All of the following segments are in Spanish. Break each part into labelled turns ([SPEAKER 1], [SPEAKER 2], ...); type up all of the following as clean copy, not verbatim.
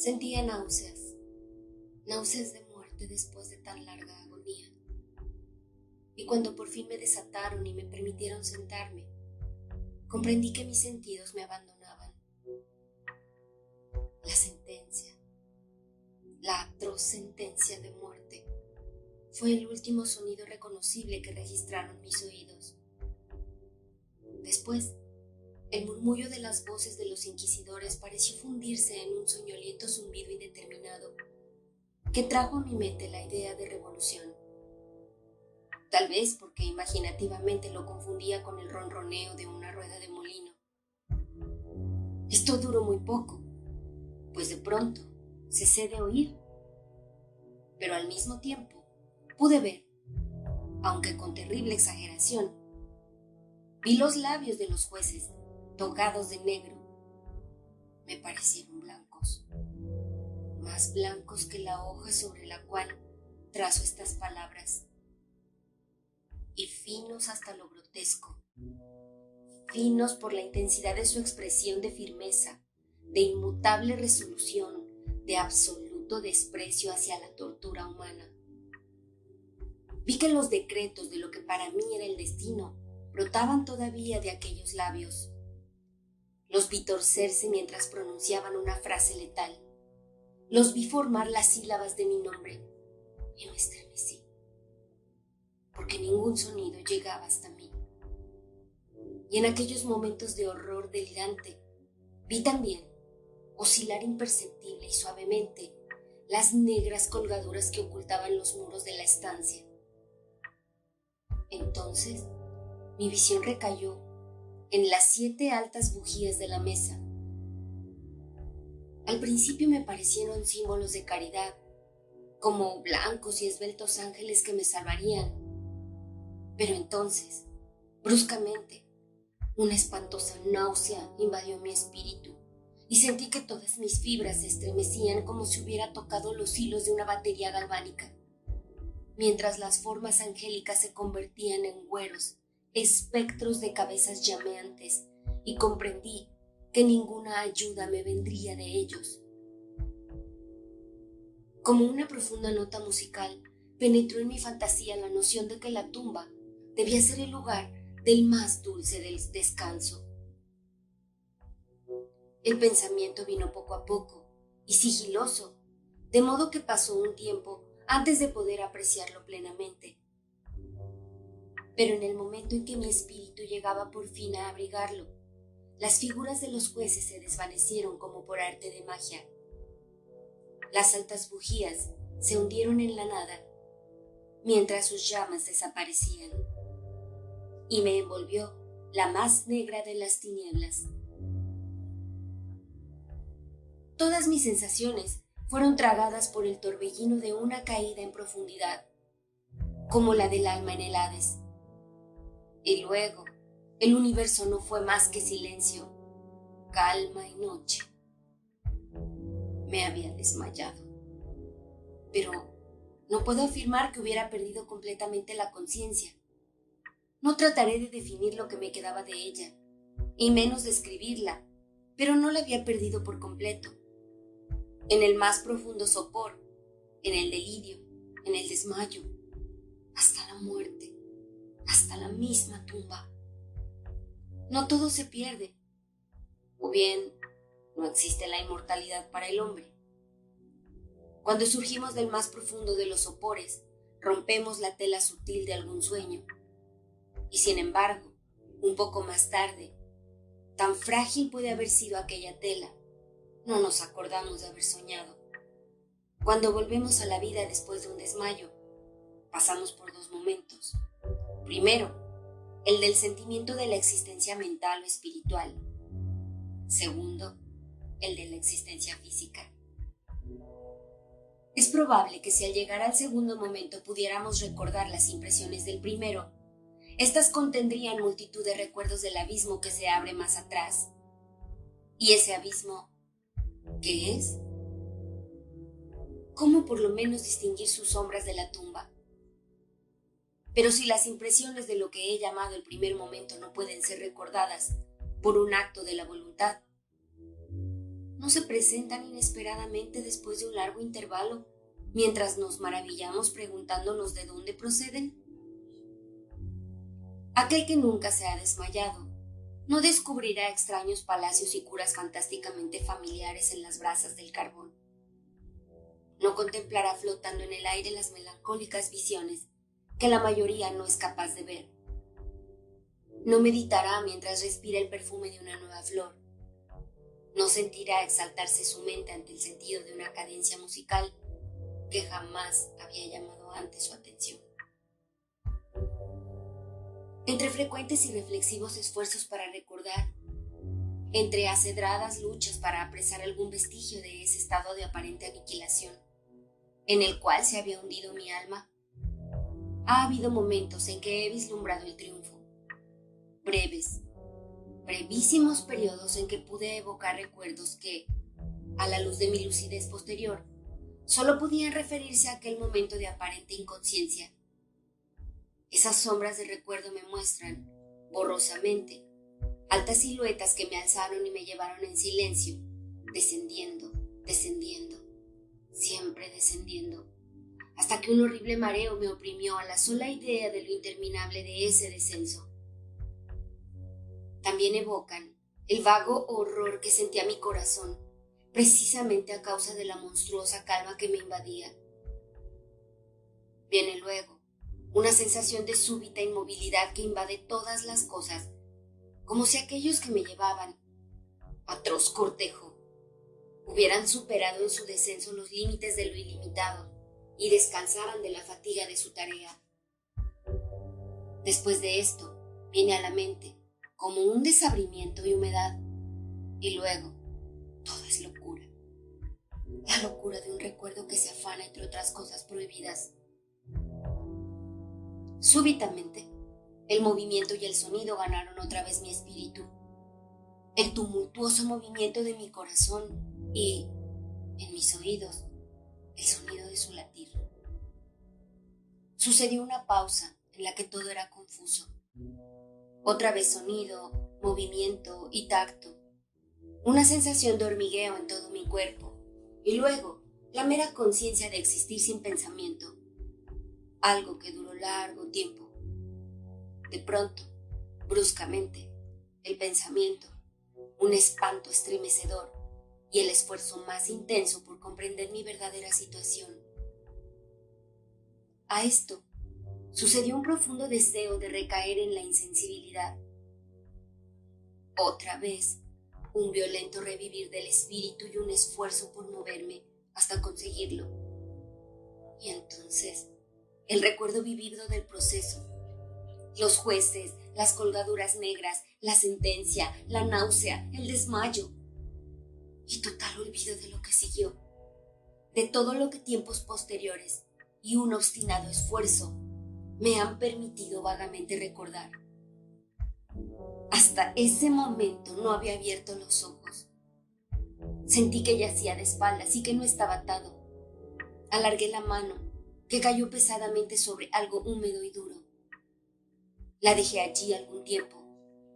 [SPEAKER 1] Sentía náuseas de muerte después de tan larga agonía. Y cuando por fin me desataron y me permitieron sentarme, comprendí que mis sentidos me abandonaban. La sentencia, la atroz sentencia de muerte, fue el último sonido reconocible que registraron mis oídos. Después, el murmullo de las voces de los inquisidores pareció fundirse en un soñoliento zumbido indeterminado que trajo a mi mente la idea de revolución. Tal vez porque imaginativamente lo confundía con el ronroneo de una rueda de molino. Esto duró muy poco, pues de pronto cesé de oír, pero al mismo tiempo pude ver, aunque con terrible exageración. Vi los labios de los jueces, tocados de negro. Me parecieron blancos, más blancos que la hoja sobre la cual trazo estas palabras, y finos hasta lo grotesco, finos por la intensidad de su expresión de firmeza, de inmutable resolución, de absoluto desprecio hacia la tortura humana. Vi que los decretos de lo que para mí era el destino brotaban todavía de aquellos labios. Los vi torcerse mientras pronunciaban una frase letal. Los vi formar las sílabas de mi nombre y me estremecí, porque ningún sonido llegaba hasta mí. Y en aquellos momentos de horror delirante, vi también, oscilar imperceptible y suavemente, las negras colgaduras que ocultaban los muros de la estancia. Entonces, mi visión recayó en las 7 altas bujías de la mesa. Al principio me parecieron símbolos de caridad, como blancos y esbeltos ángeles que me salvarían. Pero entonces, bruscamente, una espantosa náusea invadió mi espíritu y sentí que todas mis fibras se estremecían como si hubiera tocado los hilos de una batería galvánica, mientras las formas angélicas se convertían en güeros, espectros de cabezas llameantes, y comprendí que ninguna ayuda me vendría de ellos. Como una profunda nota musical, penetró en mi fantasía la noción de que la tumba debía ser el lugar del más dulce del descanso. El pensamiento vino poco a poco y sigiloso, de modo que pasó un tiempo antes de poder apreciarlo plenamente. Pero en el momento en que mi espíritu llegaba por fin a abrigarlo, las figuras de los jueces se desvanecieron como por arte de magia. Las altas bujías se hundieron en la nada, mientras sus llamas desaparecían, y me envolvió la más negra de las tinieblas. Todas mis sensaciones fueron tragadas por el torbellino de una caída en profundidad, como la del alma en el Hades. Y luego, el universo no fue más que silencio, calma y noche. Me había desmayado. Pero no puedo afirmar que hubiera perdido completamente la conciencia. No trataré de definir lo que me quedaba de ella, y menos describirla, pero no la había perdido por completo. En el más profundo sopor, en el delirio, en el desmayo, hasta la muerte, hasta la misma tumba. No todo se pierde, o bien no existe la inmortalidad para el hombre. Cuando surgimos del más profundo de los sopores, rompemos la tela sutil de algún sueño. Y sin embargo, un poco más tarde, tan frágil puede haber sido aquella tela, no nos acordamos de haber soñado. Cuando volvemos a la vida después de un desmayo, pasamos por 2 momentos. Primero, el del sentimiento de la existencia mental o espiritual. Segundo, el de la existencia física. Es probable que si al llegar al segundo momento pudiéramos recordar las impresiones del primero, estas contendrían multitud de recuerdos del abismo que se abre más atrás. ¿Y ese abismo qué es? ¿Cómo por lo menos distinguir sus sombras de la tumba? Pero si las impresiones de lo que he llamado el primer momento no pueden ser recordadas por un acto de la voluntad, no se presentan inesperadamente después de un largo intervalo, mientras nos maravillamos preguntándonos de dónde proceden? Aquel que nunca se ha desmayado no descubrirá extraños palacios y curas fantásticamente familiares en las brasas del carbón. No contemplará flotando en el aire las melancólicas visiones que la mayoría no es capaz de ver. No meditará mientras respira el perfume de una nueva flor. No sentirá exaltarse su mente ante el sentido de una cadencia musical que jamás había llamado antes su atención. Entre frecuentes y reflexivos esfuerzos para recordar, entre acedradas luchas para apresar algún vestigio de ese estado de aparente aniquilación en el cual se había hundido mi alma, ha habido momentos en que he vislumbrado el triunfo, brevísimos periodos en que pude evocar recuerdos que, a la luz de mi lucidez posterior, solo podían referirse a aquel momento de aparente inconsciencia. Esas sombras de recuerdo me muestran, borrosamente, altas siluetas que me alzaron y me llevaron en silencio, descendiendo, siempre descendiendo, hasta que un horrible mareo me oprimió a la sola idea de lo interminable de ese descenso. También evocan el vago horror que sentía mi corazón, precisamente a causa de la monstruosa calma que me invadía. Viene luego una sensación de súbita inmovilidad que invade todas las cosas, como si aquellos que me llevaban, atroz cortejo, hubieran superado en su descenso los límites de lo ilimitado y descansaran de la fatiga de su tarea. Después de esto, viene a la mente, como un desabrimiento y humedad, y luego, todo es locura. La locura de un recuerdo que se afana entre otras cosas prohibidas. Súbitamente, el movimiento y el sonido ganaron otra vez mi espíritu. El tumultuoso movimiento de mi corazón y, en mis oídos, el sonido de su latir. Sucedió una pausa en la que todo era confuso. Otra vez sonido, movimiento y tacto. Una sensación de hormigueo en todo mi cuerpo. Y luego, la mera conciencia de existir sin pensamiento. Algo que duró largo tiempo. De pronto, bruscamente, el pensamiento, un espanto estremecedor y el esfuerzo más intenso por comprender mi verdadera situación. A esto sucedió un profundo deseo de recaer en la insensibilidad. Otra vez, un violento revivir del espíritu y un esfuerzo por moverme hasta conseguirlo. Y entonces, el recuerdo vivido del proceso, los jueces, las colgaduras negras, la sentencia, la náusea, el desmayo y total olvido de lo que siguió, de todo lo que tiempos posteriores y un obstinado esfuerzo me han permitido vagamente recordar. Hasta ese momento no había abierto los ojos. Sentí que yacía de espaldas y que no estaba atado. Alargué la mano, que cayó pesadamente sobre algo húmedo y duro. La dejé allí algún tiempo,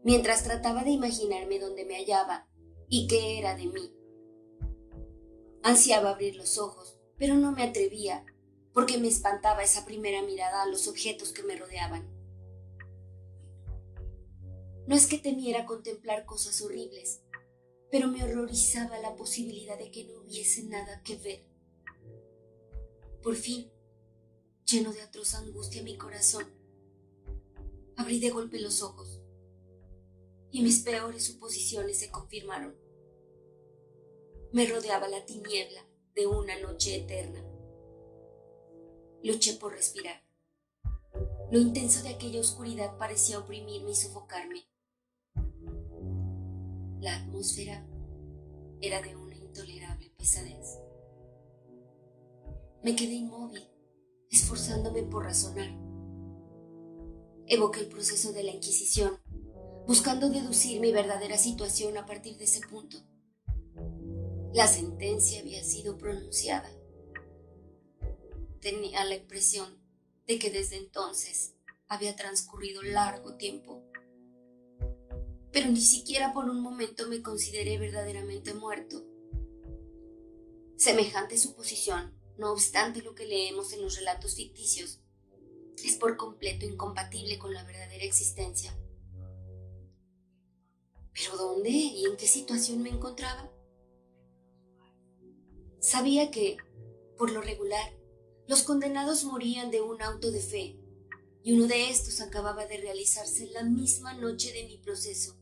[SPEAKER 1] mientras trataba de imaginarme dónde me hallaba y qué era de mí. Ansiaba abrir los ojos, pero no me atrevía, porque me espantaba esa primera mirada a los objetos que me rodeaban. No es que temiera contemplar cosas horribles, pero me horrorizaba la posibilidad de que no hubiese nada que ver. Por fin, lleno de atroz angustia mi corazón, abrí de golpe los ojos y mis peores suposiciones se confirmaron. Me rodeaba la tiniebla de una noche eterna. Luché por respirar. Lo intenso de aquella oscuridad parecía oprimirme y sofocarme. La atmósfera era de una intolerable pesadez. Me quedé inmóvil, esforzándome por razonar. Evoqué el proceso de la Inquisición, buscando deducir mi verdadera situación a partir de ese punto. La sentencia había sido pronunciada. Tenía la impresión de que desde entonces había transcurrido largo tiempo. Pero ni siquiera por un momento me consideré verdaderamente muerto. Semejante suposición, no obstante lo que leemos en los relatos ficticios, es por completo incompatible con la verdadera existencia. ¿Pero dónde y en qué situación me encontraba? Sabía que, por lo regular, los condenados morían de un auto de fe, y uno de estos acababa de realizarse la misma noche de mi proceso.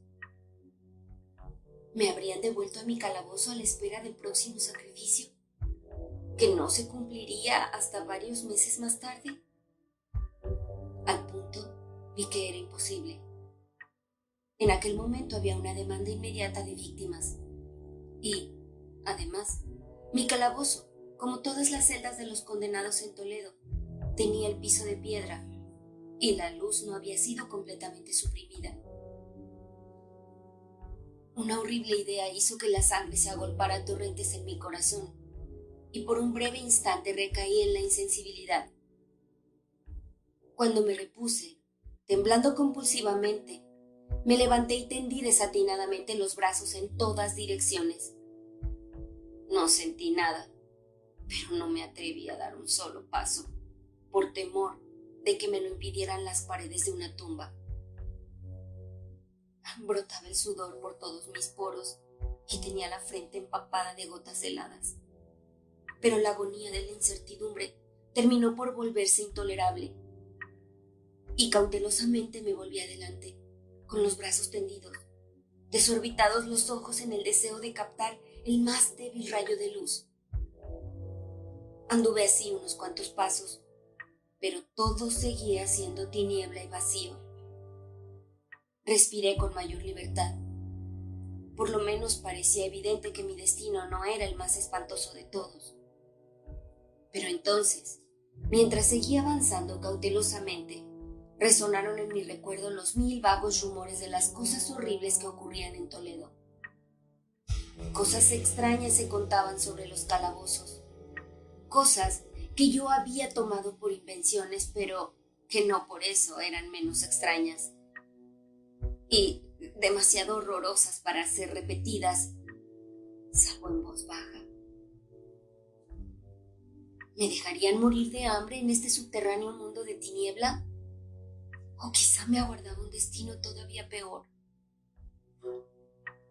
[SPEAKER 1] ¿Me habrían devuelto a mi calabozo a la espera del próximo sacrificio, que no se cumpliría hasta varios meses más tarde? Al punto, vi que era imposible. En aquel momento había una demanda inmediata de víctimas y, además, mi calabozo, como todas las celdas de los condenados en Toledo, tenía el piso de piedra y la luz no había sido completamente suprimida. Una horrible idea hizo que la sangre se agolpara a torrentes en mi corazón y por un breve instante recaí en la insensibilidad. Cuando me repuse, temblando compulsivamente, me levanté y tendí desatinadamente los brazos en todas direcciones. No sentí nada, pero no me atreví a dar un solo paso, por temor de que me lo impidieran las paredes de una tumba. Brotaba el sudor por todos mis poros y tenía la frente empapada de gotas heladas. Pero la agonía de la incertidumbre terminó por volverse intolerable, y cautelosamente me volví adelante, con los brazos tendidos, desorbitados los ojos en el deseo de captar el más débil rayo de luz. Anduve así unos cuantos pasos, pero todo seguía siendo tiniebla y vacío. Respiré con mayor libertad. Por lo menos parecía evidente que mi destino no era el más espantoso de todos. Pero entonces, mientras seguía avanzando cautelosamente, resonaron en mi recuerdo los 1000 vagos rumores de las cosas horribles que ocurrían en Toledo. Cosas extrañas se contaban sobre los calabozos, cosas que yo había tomado por invenciones, pero que no por eso eran menos extrañas y demasiado horrorosas para ser repetidas, salvo en voz baja. ¿Me dejarían morir de hambre en este subterráneo mundo de tiniebla? ¿O quizá me aguardaba un destino todavía peor?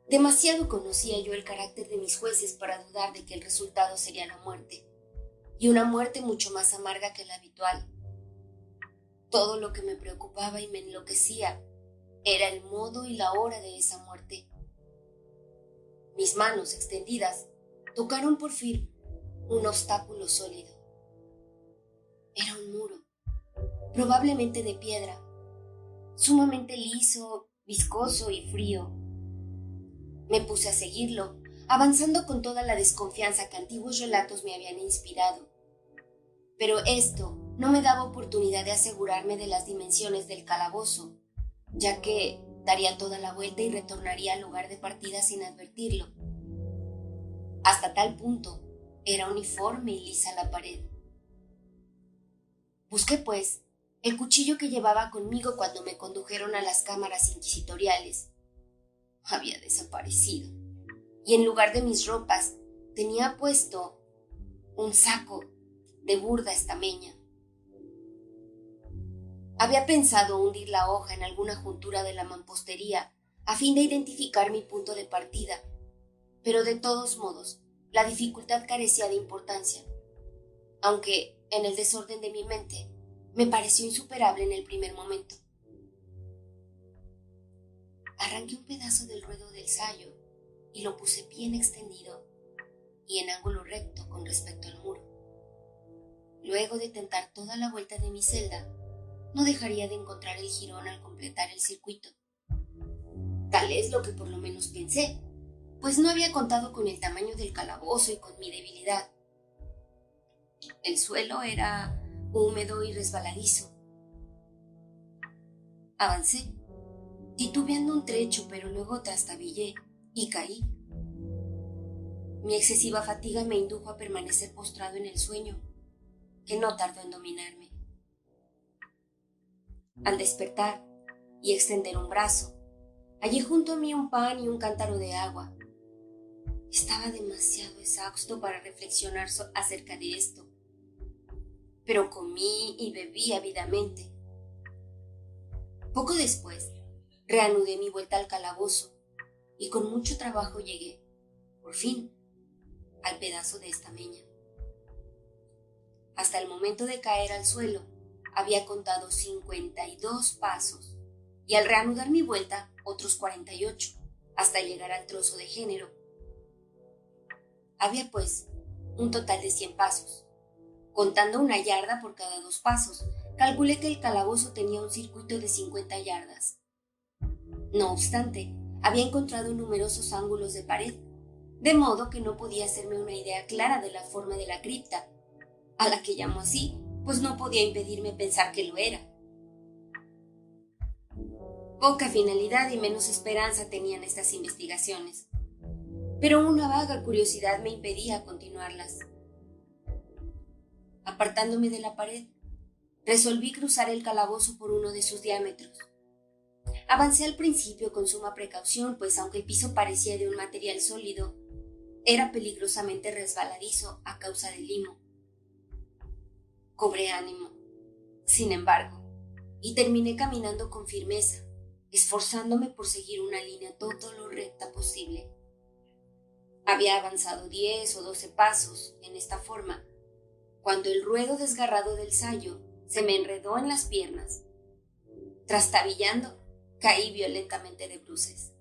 [SPEAKER 1] Demasiado conocía yo el carácter de mis jueces para dudar de que el resultado sería la muerte, y una muerte mucho más amarga que la habitual. Todo lo que me preocupaba y me enloquecía era el modo y la hora de esa muerte. Mis manos extendidas tocaron por fin un obstáculo sólido. Era un muro, probablemente de piedra, sumamente liso, viscoso y frío. Me puse a seguirlo, avanzando con toda la desconfianza que antiguos relatos me habían inspirado. Pero esto no me daba oportunidad de asegurarme de las dimensiones del calabozo, ya que daría toda la vuelta y retornaría al lugar de partida sin advertirlo. Hasta tal punto era uniforme y lisa la pared. Busqué, pues, el cuchillo que llevaba conmigo cuando me condujeron a las cámaras inquisitoriales. Había desaparecido, y en lugar de mis ropas tenía puesto un saco de burda estameña. Había pensado hundir la hoja en alguna juntura de la mampostería a fin de identificar mi punto de partida, pero de todos modos la dificultad carecía de importancia, aunque en el desorden de mi mente me pareció insuperable en el primer momento. Arranqué un pedazo del ruedo del sayo y lo puse bien extendido y en ángulo recto con respecto al muro. Luego de tentar toda la vuelta de mi celda, no dejaría de encontrar el jirón al completar el circuito. Tal es lo que por lo menos pensé, pues no había contado con el tamaño del calabozo y con mi debilidad. El suelo era húmedo y resbaladizo. Avancé, titubeando un trecho, pero luego trastabillé y caí. Mi excesiva fatiga me indujo a permanecer postrado en el sueño, que no tardó en dominarme. Al despertar y extender un brazo, hallé junto a mí un pan y un cántaro de agua. Estaba demasiado exhausto para reflexionar acerca de esto, pero comí y bebí ávidamente. Poco después, reanudé mi vuelta al calabozo y con mucho trabajo llegué, por fin, al pedazo de estameña. Hasta el momento de caer al suelo, había contado 52 pasos y al reanudar mi vuelta, otros 48, hasta llegar al trozo de género. Había, pues, un total de 100 pasos. Contando una yarda por cada 2 pasos, calculé que el calabozo tenía un circuito de 50 yardas. No obstante, había encontrado numerosos ángulos de pared, de modo que no podía hacerme una idea clara de la forma de la cripta, a la que llamo así, pues no podía impedirme pensar que lo era. Poca finalidad y menos esperanza tenían estas investigaciones, pero una vaga curiosidad me impedía continuarlas. Apartándome de la pared, resolví cruzar el calabozo por uno de sus diámetros. Avancé al principio con suma precaución, pues aunque el piso parecía de un material sólido, era peligrosamente resbaladizo a causa del limo. Cobré ánimo, sin embargo, y terminé caminando con firmeza, esforzándome por seguir una línea todo lo recta posible. Había avanzado 10 o 12 pasos en esta forma, cuando el ruedo desgarrado del sayo se me enredó en las piernas. Trastabillando, caí violentamente de bruces.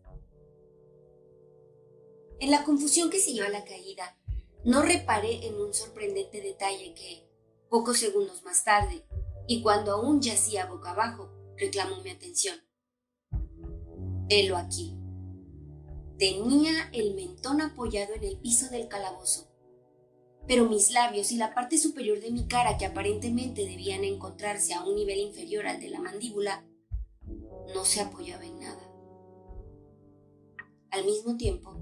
[SPEAKER 1] En la confusión que siguió a la caída, no reparé en un sorprendente detalle que, pocos segundos más tarde, y cuando aún yacía boca abajo, reclamó mi atención. Helo aquí. Tenía el mentón apoyado en el piso del calabozo, pero mis labios y la parte superior de mi cara, que aparentemente debían encontrarse a un nivel inferior al de la mandíbula, no se apoyaba en nada. Al mismo tiempo,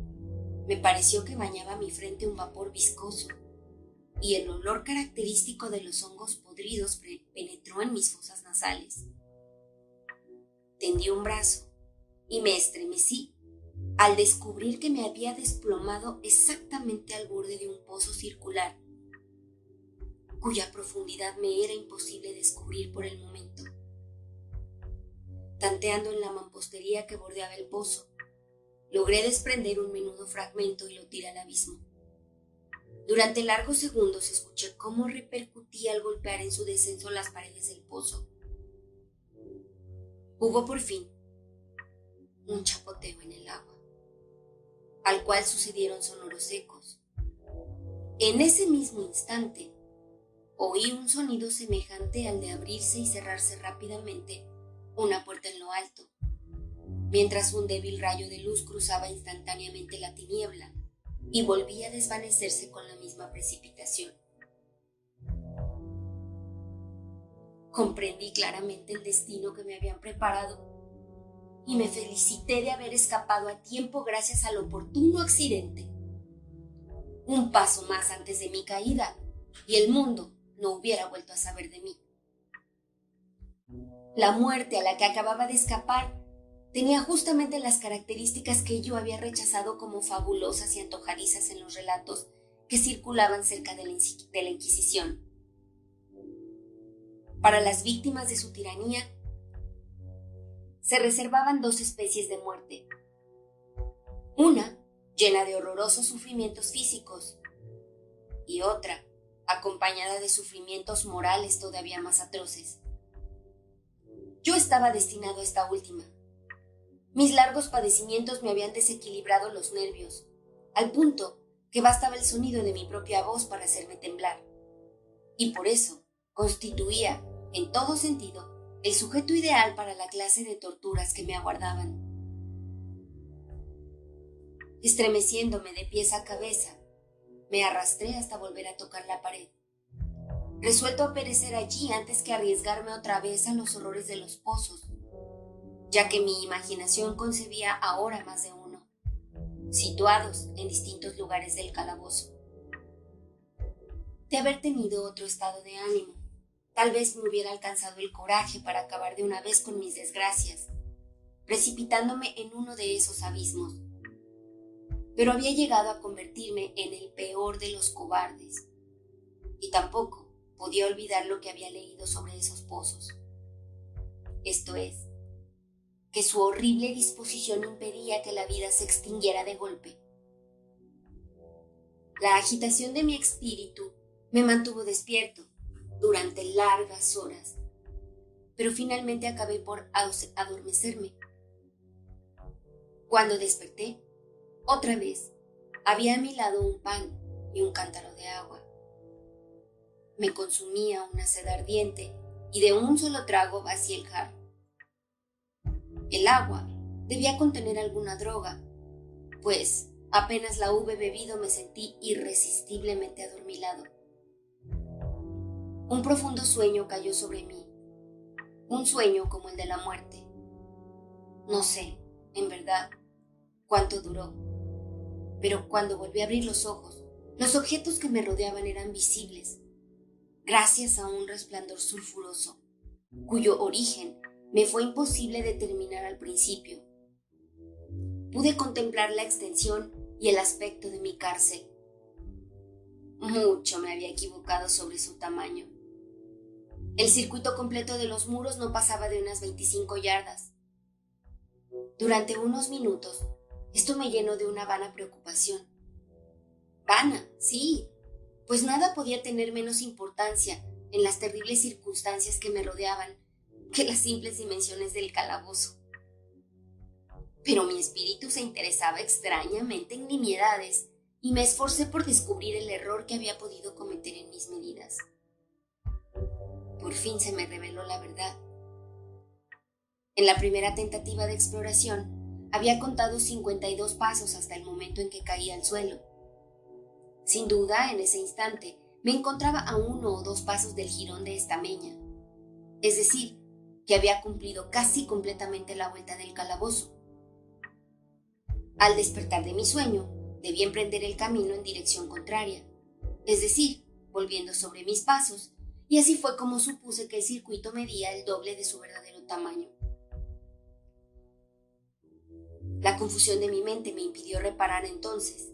[SPEAKER 1] me pareció que bañaba mi frente un vapor viscoso, y el olor característico de los hongos podridos penetró en mis fosas nasales. Tendí un brazo y me estremecí al descubrir que me había desplomado exactamente al borde de un pozo circular, cuya profundidad me era imposible descubrir por el momento. Tanteando en la mampostería que bordeaba el pozo, logré desprender un menudo fragmento y lo tiré al abismo. Durante largos segundos escuché cómo repercutía al golpear en su descenso las paredes del pozo. Hubo por fin un chapoteo en el agua, al cual sucedieron sonoros ecos. En ese mismo instante, oí un sonido semejante al de abrirse y cerrarse rápidamente una puerta en lo alto, mientras un débil rayo de luz cruzaba instantáneamente la tiniebla y volvía a desvanecerse con la misma precipitación. Comprendí claramente el destino que me habían preparado y me felicité de haber escapado a tiempo gracias al oportuno accidente. Un paso más antes de mi caída y el mundo no hubiera vuelto a saber de mí. La muerte a la que acababa de escapar tenía justamente las características que yo había rechazado como fabulosas y antojadizas en los relatos que circulaban cerca de la Inquisición. Para las víctimas de su tiranía, se reservaban 2 especies de muerte. Una, llena de horrorosos sufrimientos físicos, y otra, acompañada de sufrimientos morales todavía más atroces. Yo estaba destinado a esta última. Mis largos padecimientos me habían desequilibrado los nervios, al punto que bastaba el sonido de mi propia voz para hacerme temblar, y por eso constituía, en todo sentido, el sujeto ideal para la clase de torturas que me aguardaban. Estremeciéndome de pies a cabeza, me arrastré hasta volver a tocar la pared, resuelto a perecer allí antes que arriesgarme otra vez a los horrores de los pozos, ya que mi imaginación concebía ahora más de uno, situados en distintos lugares del calabozo. De haber tenido otro estado de ánimo, tal vez me hubiera alcanzado el coraje para acabar de una vez con mis desgracias, precipitándome en uno de esos abismos. pero había llegado a convertirme en el peor de los cobardes. Y tampoco podía olvidar lo que había leído sobre esos pozos. Esto es, que su horrible disposición impedía que la vida se extinguiera de golpe. La agitación de mi espíritu me mantuvo despierto durante largas horas, pero finalmente acabé por adormecerme. Cuando desperté, otra vez, había a mi lado un pan y un cántaro de agua. Me consumía una sed ardiente y de un solo trago vacié el jarro. El agua debía contener alguna droga, pues apenas la hube bebido me sentí irresistiblemente adormilado. Un profundo sueño cayó sobre mí, un sueño como el de la muerte. No sé, en verdad, cuánto duró, pero cuando volví a abrir los ojos, los objetos que me rodeaban eran visibles, gracias a un resplandor sulfuroso, cuyo origen me fue imposible determinar al principio. Pude contemplar la extensión y el aspecto de mi cárcel. Mucho me había equivocado sobre su tamaño. El circuito completo de los muros no pasaba de unas 25 yardas. Durante unos minutos, esto me llenó de una vana preocupación. Vana, sí, pues nada podía tener menos importancia en las terribles circunstancias que me rodeaban que las simples dimensiones del calabozo. Pero mi espíritu se interesaba extrañamente en nimiedades y me esforcé por descubrir el error que había podido cometer en mis medidas. Por fin se me reveló la verdad. En la primera tentativa de exploración, había contado 52 pasos hasta el momento en que caí al suelo. Sin duda, en ese instante, me encontraba a 1 o 2 pasos del jirón de estameña, es decir, que había cumplido casi completamente la vuelta del calabozo. Al despertar de mi sueño, debí emprender el camino en dirección contraria, es decir, volviendo sobre mis pasos, y así fue como supuse que el circuito medía el doble de su verdadero tamaño. La confusión de mi mente me impidió reparar entonces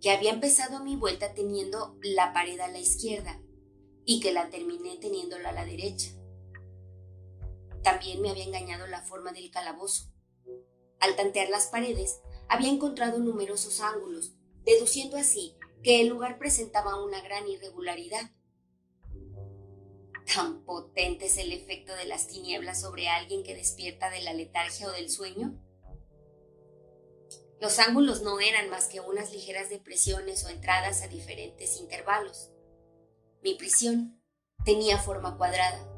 [SPEAKER 1] que había empezado mi vuelta teniendo la pared a la izquierda y que la terminé teniéndola a la derecha. También me había engañado la forma del calabozo. Al tantear las paredes, había encontrado numerosos ángulos, deduciendo así que el lugar presentaba una gran irregularidad. ¿Tan potente es el efecto de las tinieblas sobre alguien que despierta de la letargia o del sueño? Los ángulos no eran más que unas ligeras depresiones o entradas a diferentes intervalos. Mi prisión tenía forma cuadrada.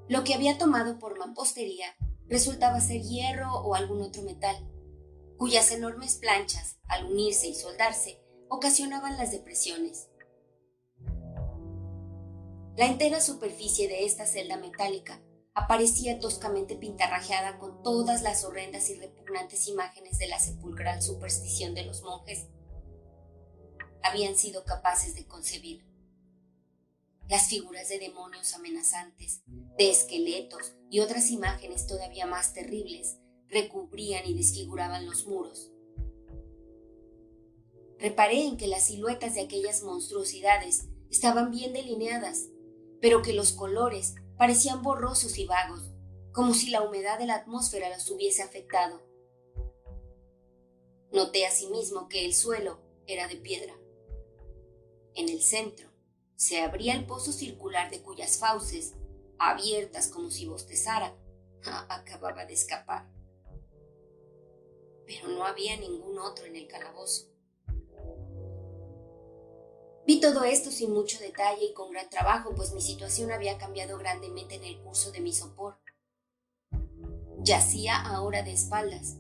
[SPEAKER 1] Lo que había tomado por mampostería resultaba ser hierro o algún otro metal, cuyas enormes planchas, al unirse y soldarse, ocasionaban las depresiones. La entera superficie de esta celda metálica aparecía toscamente pintarrajeada con todas las horrendas y repugnantes imágenes de la sepulcral superstición de los monjes habían sido capaces de concebir. Las figuras de demonios amenazantes, de esqueletos y otras imágenes todavía más terribles recubrían y desfiguraban los muros. Reparé en que las siluetas de aquellas monstruosidades estaban bien delineadas, pero que los colores parecían borrosos y vagos, como si la humedad de la atmósfera los hubiese afectado. Noté asimismo que el suelo era de piedra. En el centro se abría el pozo circular de cuyas fauces, abiertas como si bostezara, acababa de escapar. Pero no había ningún otro en el calabozo. Vi todo esto sin mucho detalle y con gran trabajo, pues mi situación había cambiado grandemente en el curso de mi sopor. Yacía ahora de espaldas,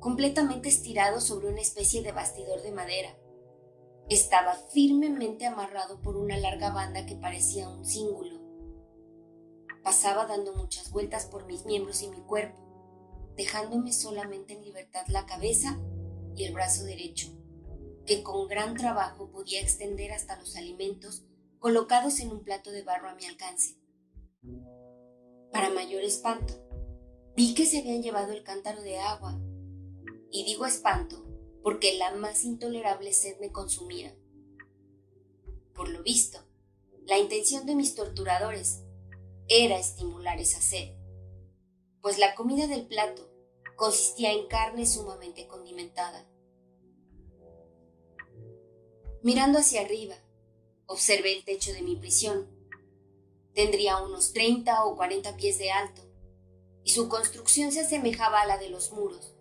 [SPEAKER 1] completamente estirado sobre una especie de bastidor de madera. Estaba firmemente amarrado por una larga banda que parecía un cíngulo. Pasaba dando muchas vueltas por mis miembros y mi cuerpo, dejándome solamente en libertad la cabeza y el brazo derecho, que con gran trabajo podía extender hasta los alimentos colocados en un plato de barro a mi alcance. Para mayor espanto, vi que se habían llevado el cántaro de agua, y digo espanto porque la más intolerable sed me consumía. Por lo visto, la intención de mis torturadores era estimular esa sed, pues la comida del plato consistía en carne sumamente condimentada. Mirando hacia arriba, observé el techo de mi prisión. Tendría unos 30 o 40 pies de alto, y su construcción se asemejaba a la de los muros.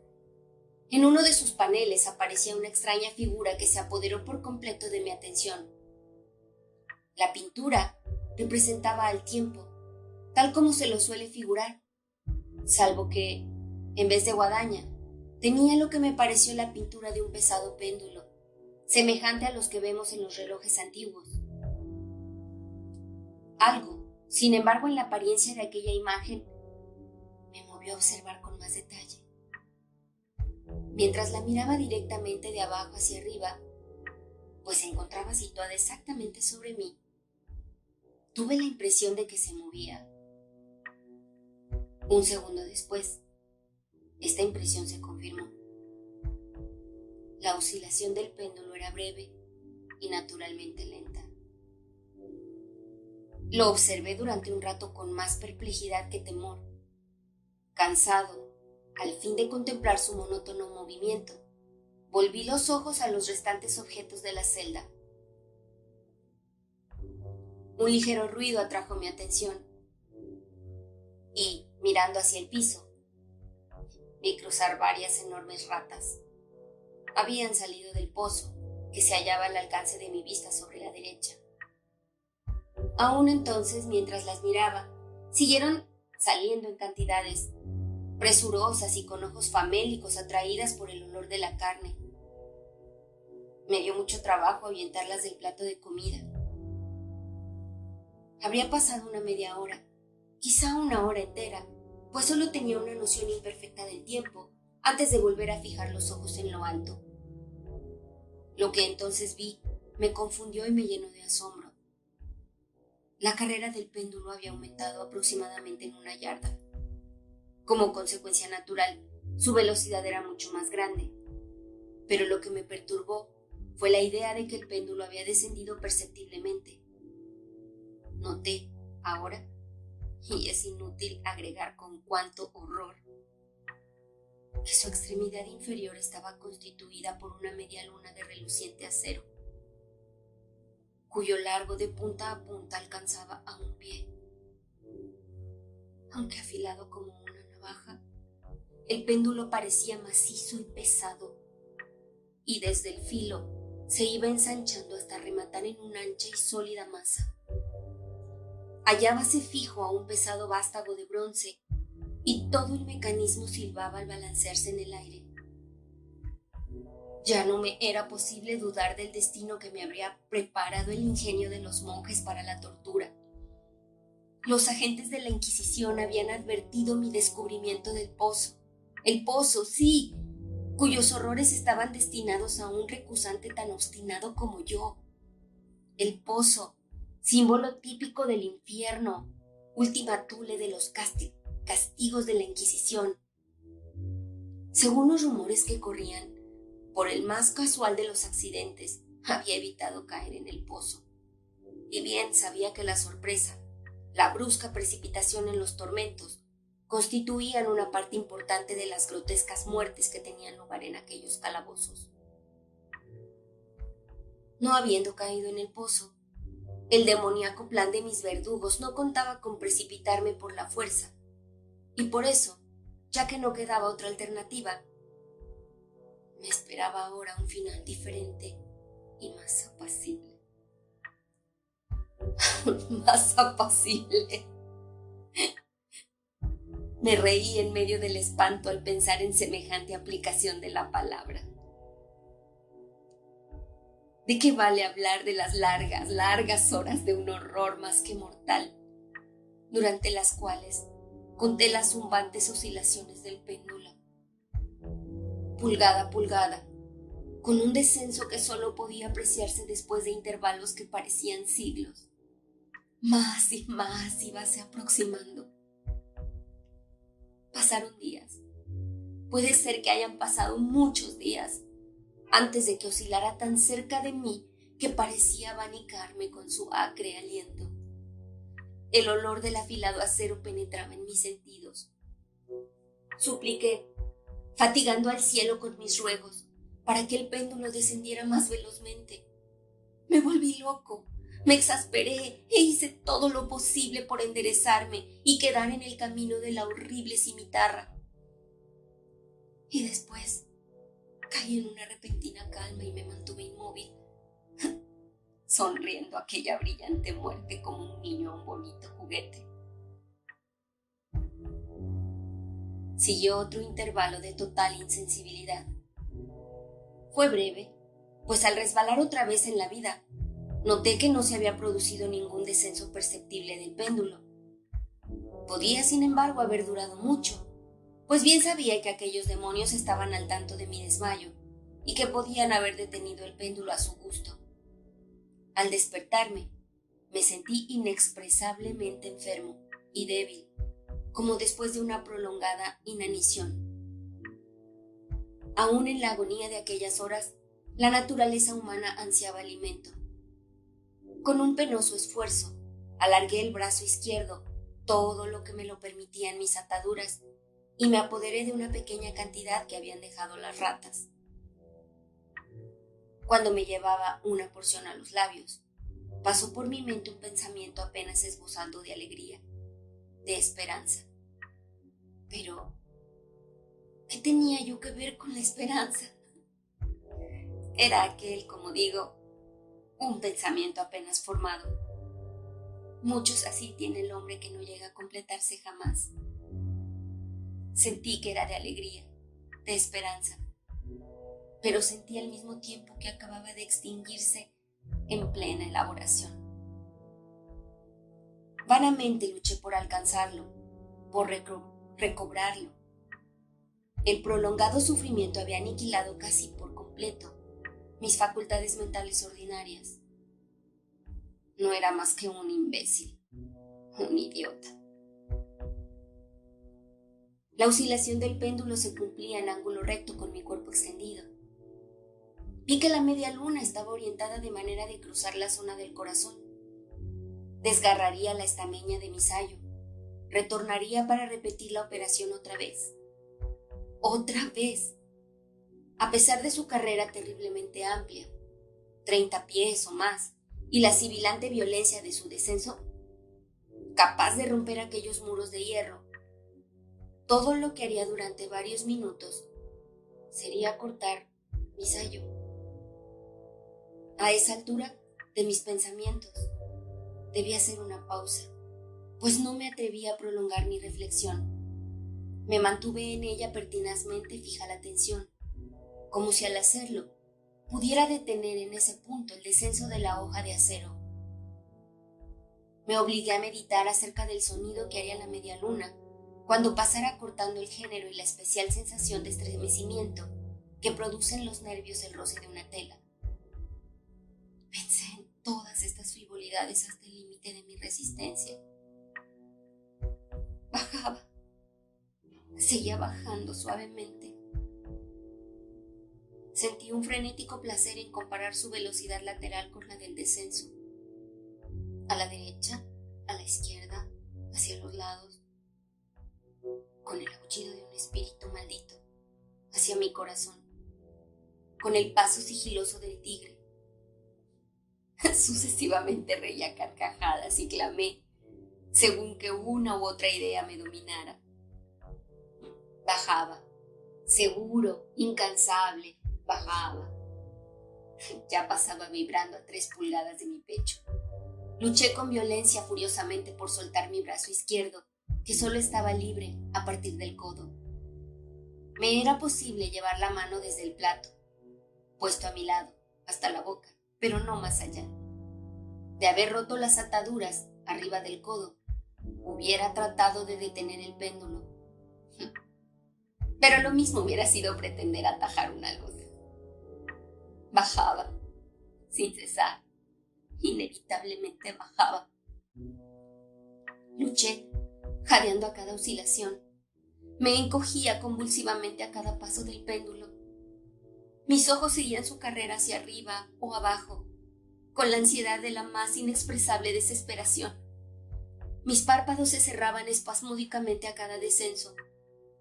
[SPEAKER 1] En uno de sus paneles aparecía una extraña figura que se apoderó por completo de mi atención. La pintura representaba al tiempo, tal como se lo suele figurar, salvo que, en vez de guadaña, tenía lo que me pareció la pintura de un pesado péndulo, semejante a los que vemos en los relojes antiguos. Algo, sin embargo, en la apariencia de aquella imagen, me movió a observar con más detalle. Mientras la miraba directamente de abajo hacia arriba, pues se encontraba situada exactamente sobre mí, tuve la impresión de que se movía. Un segundo después, esta impresión se confirmó. La oscilación del péndulo era breve y naturalmente lenta. Lo observé durante un rato con más perplejidad que temor. Cansado, al fin de contemplar su monótono movimiento, volví los ojos a los restantes objetos de la celda. Un ligero ruido atrajo mi atención y, mirando hacia el piso, vi cruzar varias enormes ratas. Habían salido del pozo, que se hallaba al alcance de mi vista sobre la derecha. Aún entonces, mientras las miraba, siguieron saliendo en cantidades, presurosas y con ojos famélicos atraídas por el olor de la carne. Me dio mucho trabajo ahuyentarlas del plato de comida. Habría pasado una media hora, quizá una hora entera, pues solo tenía una noción imperfecta del tiempo antes de volver a fijar los ojos en lo alto. Lo que entonces vi me confundió y me llenó de asombro. La carrera del péndulo había aumentado aproximadamente en 1 yarda. Como consecuencia natural, su velocidad era mucho más grande. Pero lo que me perturbó fue la idea de que el péndulo había descendido perceptiblemente. Noté, ahora, y es inútil agregar con cuánto horror, que su extremidad inferior estaba constituida por una media luna de reluciente acero, cuyo largo de punta a punta alcanzaba a un pie. Aunque afilado como una navaja, el péndulo parecía macizo y pesado, y desde el filo se iba ensanchando hasta rematar en una ancha y sólida masa. Hallábase fijo a un pesado vástago de bronce, y todo el mecanismo silbaba al balancearse en el aire. Ya no me era posible dudar del destino que me habría preparado el ingenio de los monjes para la tortura. Los agentes de la Inquisición habían advertido mi descubrimiento del pozo. El pozo, sí, cuyos horrores estaban destinados a un recusante tan obstinado como yo. El pozo, símbolo típico del infierno, última tule de los castigos de la Inquisición. Según los rumores que corrían, por el más casual de los accidentes, había evitado caer en el pozo. Y bien sabía que la sorpresa, la brusca precipitación en los tormentos, constituían una parte importante de las grotescas muertes que tenían lugar en aquellos calabozos. No habiendo caído en el pozo, el demoníaco plan de mis verdugos no contaba con precipitarme por la fuerza, y por eso, ya que no quedaba otra alternativa, me esperaba ahora un final diferente y más apacible. Más apacible. Me reí en medio del espanto al pensar en semejante aplicación de la palabra. ¿De qué vale hablar de las largas, largas horas de un horror más que mortal, durante las cuales conté las zumbantes oscilaciones del péndulo? Pulgada a pulgada, con un descenso que solo podía apreciarse después de intervalos que parecían siglos. Más y más íbase aproximando. Pasaron días. Puede ser que hayan pasado muchos días, antes de que oscilara tan cerca de mí que parecía abanicarme con su acre aliento. El olor del afilado acero penetraba en mis sentidos. Supliqué, fatigando al cielo con mis ruegos, para que el péndulo descendiera más velozmente. Me volví loco, me exasperé e hice todo lo posible por enderezarme y quedar en el camino de la horrible cimitarra. Y después caí en una repentina calma y me mantuve inmóvil, sonriendo a aquella brillante muerte como un niño a un bonito juguete. Siguió otro intervalo de total insensibilidad. Fue breve, pues al resbalar otra vez en la vida, noté que no se había producido ningún descenso perceptible del péndulo. Podía, sin embargo, haber durado mucho, pues bien sabía que aquellos demonios estaban al tanto de mi desmayo y que podían haber detenido el péndulo a su gusto. Al despertarme, me sentí inexpresablemente enfermo y débil, como después de una prolongada inanición. Aún en la agonía de aquellas horas, la naturaleza humana ansiaba alimento. Con un penoso esfuerzo, alargué el brazo izquierdo, todo lo que me lo permitían mis ataduras, y me apoderé de una pequeña cantidad que habían dejado las ratas. Cuando me llevaba una porción a los labios, pasó por mi mente un pensamiento apenas esbozando de alegría, de esperanza. Pero, ¿qué tenía yo que ver con la esperanza? Era aquel, como digo, un pensamiento apenas formado. Muchos así tiene el hombre que no llega a completarse jamás. Sentí que era de alegría, de esperanza, pero sentí al mismo tiempo que acababa de extinguirse en plena elaboración. Vanamente luché por alcanzarlo, por recobrarlo. El prolongado sufrimiento había aniquilado casi por completo mis facultades mentales ordinarias. No era más que un imbécil, un idiota. La oscilación del péndulo se cumplía en ángulo recto con mi cuerpo extendido. Vi que la media luna estaba orientada de manera de cruzar la zona del corazón. Desgarraría la estameña de mi sayo. Retornaría para repetir la operación otra vez. ¡Otra vez! A pesar de su carrera terriblemente amplia, 30 pies o más, y la sibilante violencia de su descenso, capaz de romper aquellos muros de hierro, todo lo que haría durante varios minutos sería cortar mi sayo. A esa altura de mis pensamientos debía hacer una pausa, pues no me atrevía a prolongar mi reflexión. Me mantuve en ella pertinazmente fija la atención, como si al hacerlo pudiera detener en ese punto el descenso de la hoja de acero. Me obligué a meditar acerca del sonido que haría la media luna cuando pasara cortando el género y la especial sensación de estremecimiento que producen los nervios el roce de una tela. Pensé en todas estas frivolidades hasta el límite de mi resistencia. Bajaba, seguía bajando suavemente. Sentí un frenético placer en comparar su velocidad lateral con la del descenso. A la derecha, a la izquierda, hacia los lados, con el aullido de un espíritu maldito, hacia mi corazón, con el paso sigiloso del tigre. Sucesivamente reía carcajadas y clamé, según que una u otra idea me dominara. Bajaba, seguro, incansable, bajaba. Ya pasaba vibrando a 3 pulgadas de mi pecho. Luché con violencia furiosamente por soltar mi brazo izquierdo, que solo estaba libre a partir del codo. Me era posible llevar la mano desde el plato, puesto a mi lado, hasta la boca, pero no más allá. De haber roto las ataduras arriba del codo, hubiera tratado de detener el péndulo. Pero lo mismo hubiera sido pretender atajar un algodón. Bajaba, sin cesar, inevitablemente bajaba. Luché, jadeando a cada oscilación. Me encogía convulsivamente a cada paso del péndulo. Mis ojos seguían su carrera hacia arriba o abajo, con la ansiedad de la más inexpresable desesperación. Mis párpados se cerraban espasmódicamente a cada descenso,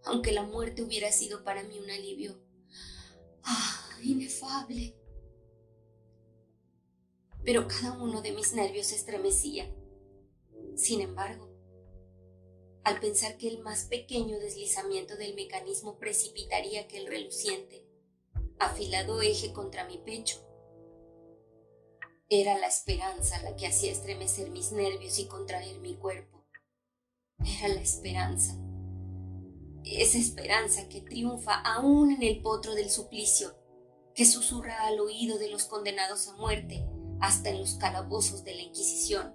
[SPEAKER 1] aunque la muerte hubiera sido para mí un alivio. Inefable. Pero cada uno de mis nervios se estremecía. Sin embargo, al pensar que el más pequeño deslizamiento del mecanismo precipitaría aquel reluciente, afilado eje contra mi pecho, era la esperanza la que hacía estremecer mis nervios y contraer mi cuerpo. Era la esperanza. Esa esperanza que triunfa aún en el potro del suplicio, que susurra al oído de los condenados a muerte hasta en los calabozos de la Inquisición.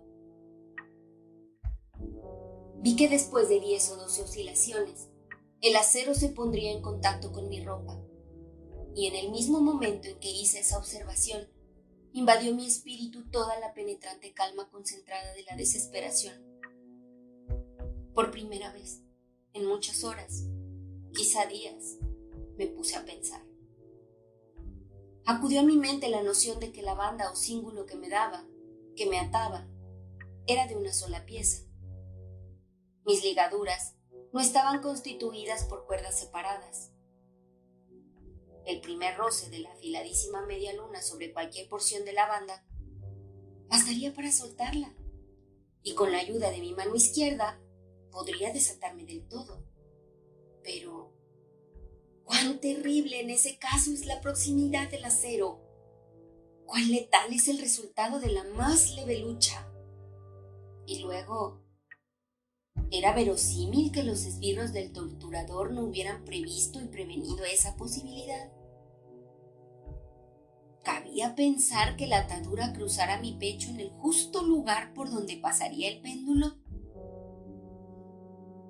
[SPEAKER 1] Vi que después de 10 o 12 oscilaciones, el acero se pondría en contacto con mi ropa, y en el mismo momento en que hice esa observación, invadió mi espíritu toda la penetrante calma concentrada de la desesperación. Por primera vez, en muchas horas, quizá días, me puse a pensar. Acudió a mi mente la noción de que la banda o cíngulo que me daba, que me ataba, era de una sola pieza. Mis ligaduras no estaban constituidas por cuerdas separadas. El primer roce de la afiladísima media luna sobre cualquier porción de la banda bastaría para soltarla, y con la ayuda de mi mano izquierda podría desatarme del todo. Pero cuán terrible en ese caso es la proximidad del acero, cuán letal es el resultado de la más leve lucha. Y luego, ¿era verosímil que los esbirros del torturador no hubieran previsto y prevenido esa posibilidad? ¿Cabía pensar que la atadura cruzara mi pecho en el justo lugar por donde pasaría el péndulo?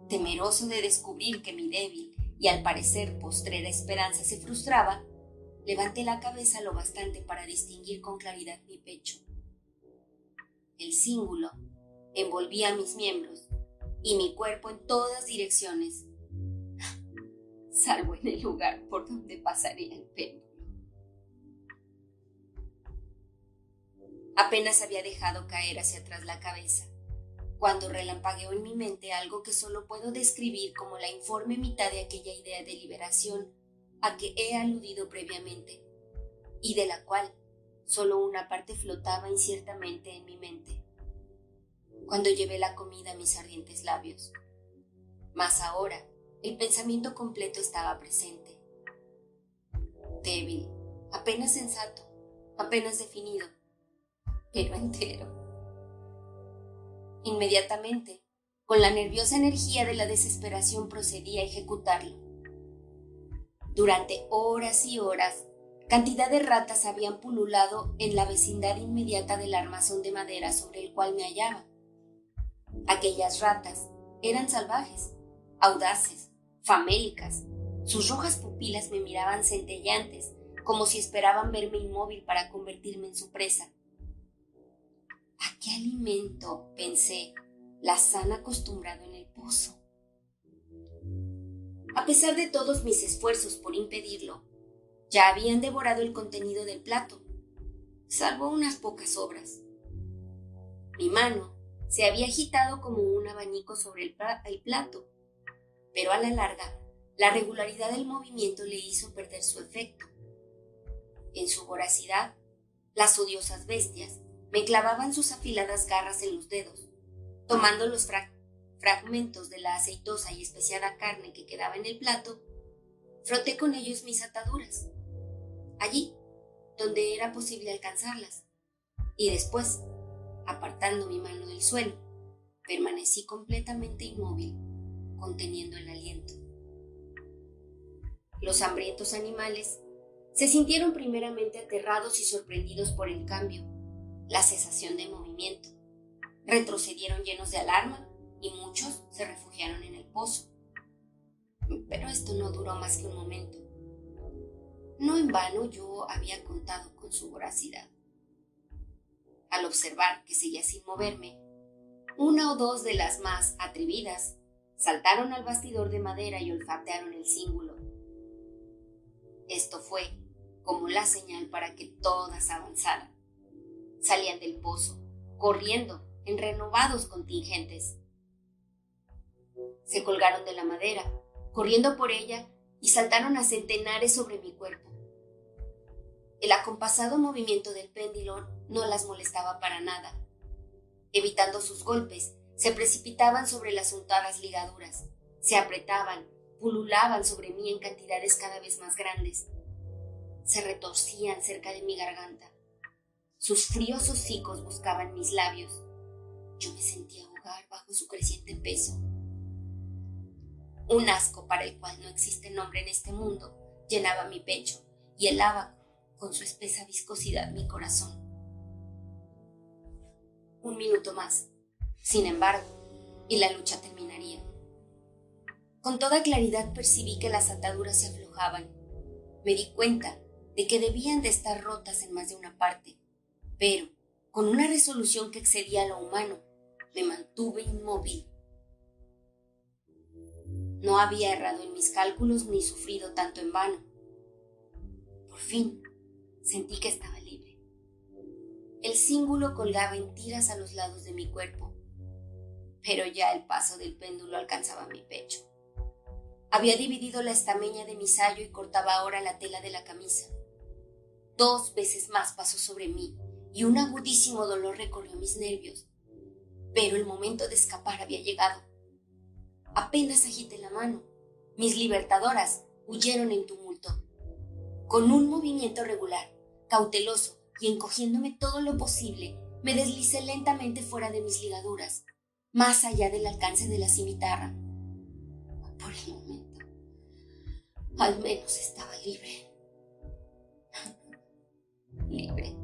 [SPEAKER 1] Temeroso de descubrir que mi débil y al parecer postrera esperanza se frustraba, levanté la cabeza lo bastante para distinguir con claridad mi pecho. El cíngulo envolvía mis miembros y mi cuerpo en todas direcciones, salvo en el lugar por donde pasaría el péndulo. Apenas había dejado caer hacia atrás la cabeza, cuando relampagueó en mi mente algo que solo puedo describir como la informe mitad de aquella idea de liberación a que he aludido previamente, y de la cual solo una parte flotaba inciertamente en mi mente, cuando llevé la comida a mis ardientes labios. Mas ahora el pensamiento completo estaba presente, débil, apenas sensato, apenas definido, pero entero. Inmediatamente, con la nerviosa energía de la desesperación, procedí a ejecutarlo. Durante horas y horas, cantidad de ratas habían pululado en la vecindad inmediata del armazón de madera sobre el cual me hallaba. Aquellas ratas eran salvajes, audaces, famélicas. Sus rojas pupilas me miraban centelleantes, como si esperaban verme inmóvil para convertirme en su presa. ¿A qué alimento, pensé, las han acostumbrado en el pozo? A pesar de todos mis esfuerzos por impedirlo, ya habían devorado el contenido del plato, salvo unas pocas sobras. Mi mano se había agitado como un abanico sobre el plato, pero a la larga, la regularidad del movimiento le hizo perder su efecto. En su voracidad, las odiosas bestias me clavaban sus afiladas garras en los dedos, tomando los fragmentos de la aceitosa y especiada carne que quedaba en el plato. Froté con ellos mis ataduras, allí donde era posible alcanzarlas, y después, apartando mi mano del suelo, permanecí completamente inmóvil, conteniendo el aliento. Los hambrientos animales se sintieron primeramente aterrados y sorprendidos por el cambio, la cesación de movimiento. Retrocedieron llenos de alarma y muchos se refugiaron en el pozo. Pero esto no duró más que un momento. No en vano yo había contado con su voracidad. Al observar que seguía sin moverme, una o dos de las más atrevidas saltaron al bastidor de madera y olfatearon el cíngulo. Esto fue como la señal para que todas avanzaran. Salían del pozo, corriendo en renovados contingentes. Se colgaron de la madera, corriendo por ella, y saltaron a centenares sobre mi cuerpo. El acompasado movimiento del péndulo no las molestaba para nada. Evitando sus golpes, se precipitaban sobre las untadas ligaduras, se apretaban, pululaban sobre mí en cantidades cada vez más grandes. Se retorcían cerca de mi garganta. Sus fríos hocicos buscaban mis labios. Yo me sentía ahogar bajo su creciente peso. Un asco para el cual no existe nombre en este mundo llenaba mi pecho y helaba con su espesa viscosidad mi corazón. Un minuto más, sin embargo, y la lucha terminaría. Con toda claridad percibí que las ataduras se aflojaban. Me di cuenta de que debían de estar rotas en más de una parte, pero, con una resolución que excedía lo humano, me mantuve inmóvil. No había errado en mis cálculos ni sufrido tanto en vano. Por fin, sentí que estaba libre. El cíngulo colgaba en tiras a los lados de mi cuerpo, pero ya el paso del péndulo alcanzaba mi pecho. Había dividido la estameña de mi sayo y cortaba ahora la tela de la camisa. 2 veces más pasó sobre mí y un agudísimo dolor recorrió mis nervios, pero el momento de escapar había llegado. Apenas agité la mano, mis libertadoras huyeron en tumulto. Con un movimiento regular, cauteloso y encogiéndome todo lo posible, me deslicé lentamente fuera de mis ligaduras, más allá del alcance de la cimitarra. Por el momento, al menos estaba libre. Libre.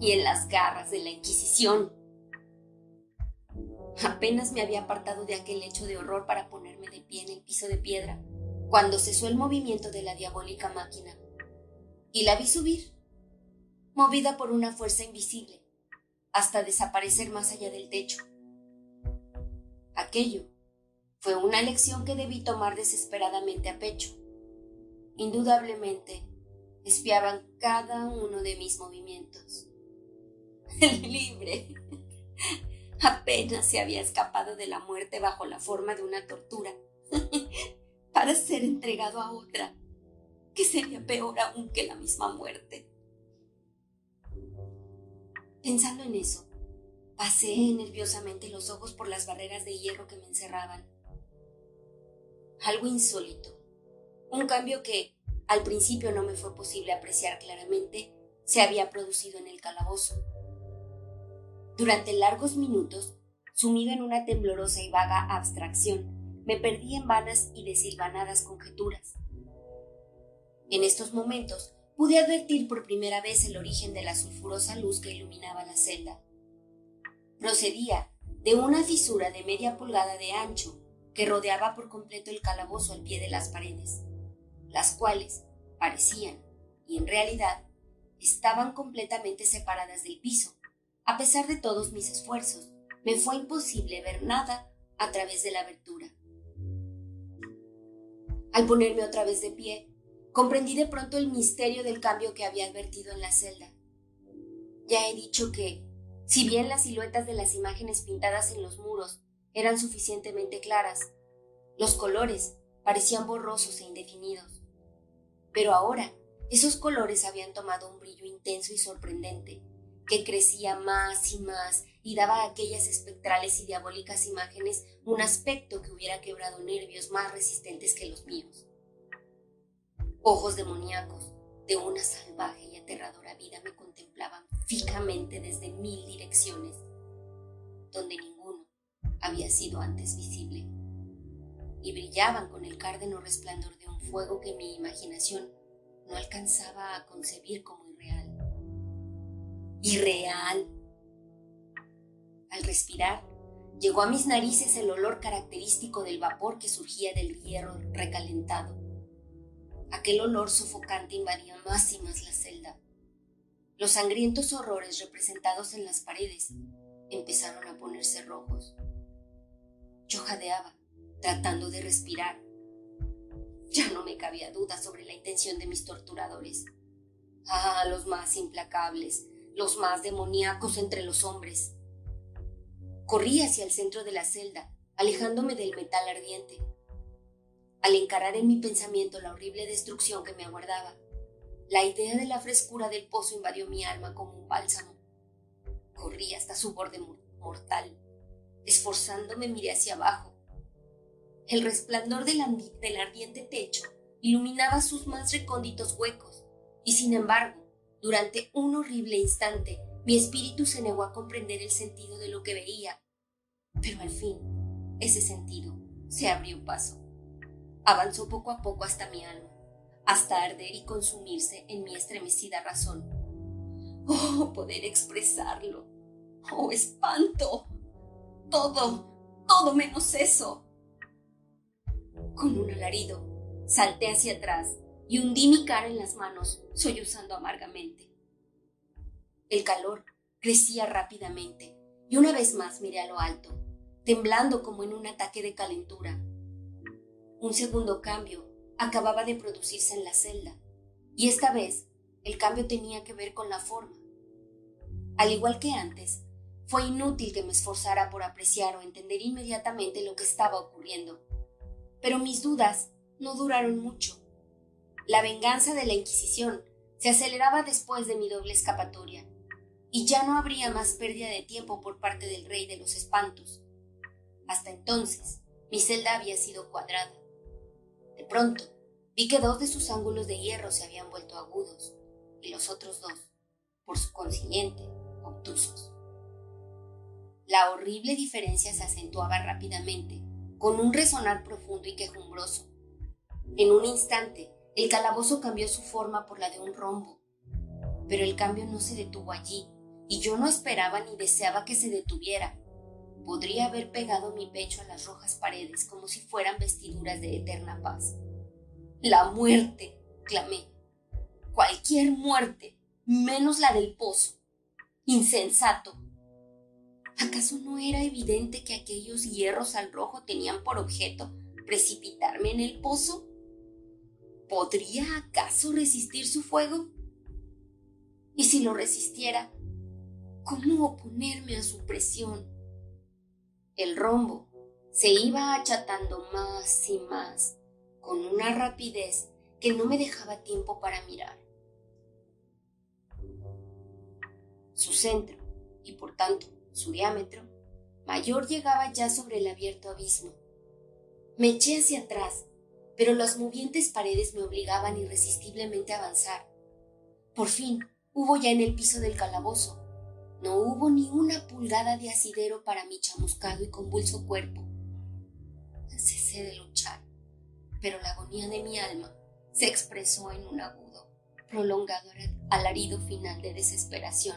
[SPEAKER 1] Y en las garras de la Inquisición. Apenas me había apartado de aquel lecho de horror para ponerme de pie en el piso de piedra, cuando cesó el movimiento de la diabólica máquina, y la vi subir, movida por una fuerza invisible, hasta desaparecer más allá del techo. Aquello fue una lección que debí tomar desesperadamente a pecho. Indudablemente, espiaban cada uno de mis movimientos. Libre. Apenas se había escapado de la muerte bajo la forma de una tortura, para ser entregado a otra, que sería peor aún que la misma muerte. Pensando en eso, pasé nerviosamente los ojos por las barreras de hierro que me encerraban. Algo insólito, un cambio que al principio no me fue posible apreciar claramente, se había producido en el calabozo. Durante largos minutos, sumido en una temblorosa y vaga abstracción, me perdí en vanas y desilvanadas conjeturas. En estos momentos pude advertir por primera vez el origen de la sulfurosa luz que iluminaba la celda. Procedía de una fisura de media pulgada de ancho que rodeaba por completo el calabozo al pie de las paredes, las cuales parecían, y en realidad, estaban completamente separadas del piso. A pesar de todos mis esfuerzos, me fue imposible ver nada a través de la abertura. Al ponerme otra vez de pie, comprendí de pronto el misterio del cambio que había advertido en la celda. Ya he dicho que, si bien las siluetas de las imágenes pintadas en los muros eran suficientemente claras, los colores parecían borrosos e indefinidos. Pero ahora, esos colores habían tomado un brillo intenso y sorprendente, que crecía más y más y daba a aquellas espectrales y diabólicas imágenes un aspecto que hubiera quebrado nervios más resistentes que los míos. Ojos demoníacos de una salvaje y aterradora vida me contemplaban fijamente desde 1000 direcciones, donde ninguno había sido antes visible, y brillaban con el cárdeno resplandor de un fuego que mi imaginación no alcanzaba a concebir como irreal. ¡Irreal! Al respirar, llegó a mis narices el olor característico del vapor que surgía del hierro recalentado. Aquel olor sofocante invadía más y más la celda. Los sangrientos horrores representados en las paredes empezaron a ponerse rojos. Yo jadeaba, tratando de respirar. Ya no me cabía duda sobre la intención de mis torturadores. Ah, los más implacables, los más demoníacos entre los hombres. Corrí hacia el centro de la celda, alejándome del metal ardiente. Al encarar en mi pensamiento la horrible destrucción que me aguardaba, la idea de la frescura del pozo invadió mi alma como un bálsamo. Corrí hasta su borde mortal. Esforzándome miré hacia abajo. El resplandor del ardiente techo iluminaba sus más recónditos huecos, y sin embargo, durante un horrible instante, mi espíritu se negó a comprender el sentido de lo que veía. Pero al fin, ese sentido se abrió paso. Avanzó poco a poco hasta mi alma, hasta arder y consumirse en mi estremecida razón. ¡Oh, poder expresarlo! ¡Oh, espanto! Todo menos eso. Con un alarido, salté hacia atrás y hundí mi cara en las manos, sollozando amargamente. El calor crecía rápidamente y una vez más miré a lo alto, temblando como en un ataque de calentura. Un segundo cambio acababa de producirse en la celda, y esta vez el cambio tenía que ver con la forma. Al igual que antes, fue inútil que me esforzara por apreciar o entender inmediatamente lo que estaba ocurriendo. Pero mis dudas no duraron mucho. La venganza de la Inquisición se aceleraba después de mi doble escapatoria, y ya no habría más pérdida de tiempo por parte del Rey de los Espantos. Hasta entonces, mi celda había sido cuadrada. De pronto, vi que 2 de sus ángulos de hierro se habían vuelto agudos, y los otros 2, por su consiguiente, obtusos. La horrible diferencia se acentuaba rápidamente, con un resonar profundo y quejumbroso. En un instante, el calabozo cambió su forma por la de un rombo. Pero el cambio no se detuvo allí, y yo no esperaba ni deseaba que se detuviera. Podría haber pegado mi pecho a las rojas paredes como si fueran vestiduras de eterna paz. ¡La muerte!, clamé. Cualquier muerte, menos la del pozo. ¡Insensato! ¿Acaso no era evidente que aquellos hierros al rojo tenían por objeto precipitarme en el pozo? ¿Podría acaso resistir su fuego? Y si lo resistiera, ¿cómo oponerme a su presión? El rombo se iba achatando más y más, con una rapidez que no me dejaba tiempo para mirar. Su centro, y por tanto su diámetro, mayor llegaba ya sobre el abierto abismo. Me eché hacia atrás, pero las movientes paredes me obligaban irresistiblemente a avanzar. Por fin, hubo ya en el piso del calabozo. No hubo ni una pulgada de asidero para mi chamuscado y convulso cuerpo. Cesé de luchar, pero la agonía de mi alma se expresó en un agudo, prolongado alarido final de desesperación.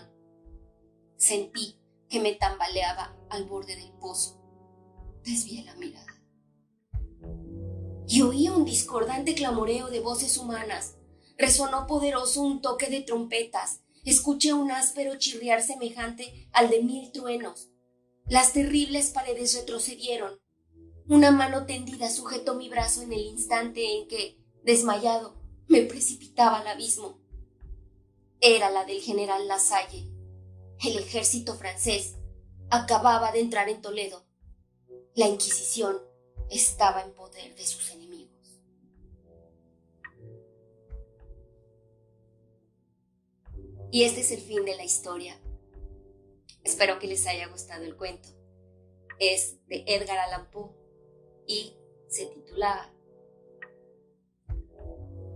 [SPEAKER 1] Sentí que me tambaleaba al borde del pozo. Desvié la mirada y oí un discordante clamoreo de voces humanas. Resonó poderoso un toque de trompetas. Escuché un áspero chirriar semejante al de 1000 truenos. Las terribles paredes retrocedieron. Una mano tendida sujetó mi brazo en el instante en que, desmayado, me precipitaba al abismo. Era la del general Lasalle. El ejército francés acababa de entrar en Toledo. La Inquisición estaba en poder de sus enemigos. Y este es el fin de la historia. Espero que les haya gustado el cuento. Es de Edgar Allan Poe y se titula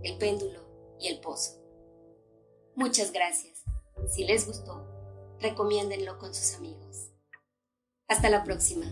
[SPEAKER 1] El péndulo y el pozo. Muchas gracias. Si les gustó, recomiéndenlo con sus amigos. Hasta la próxima.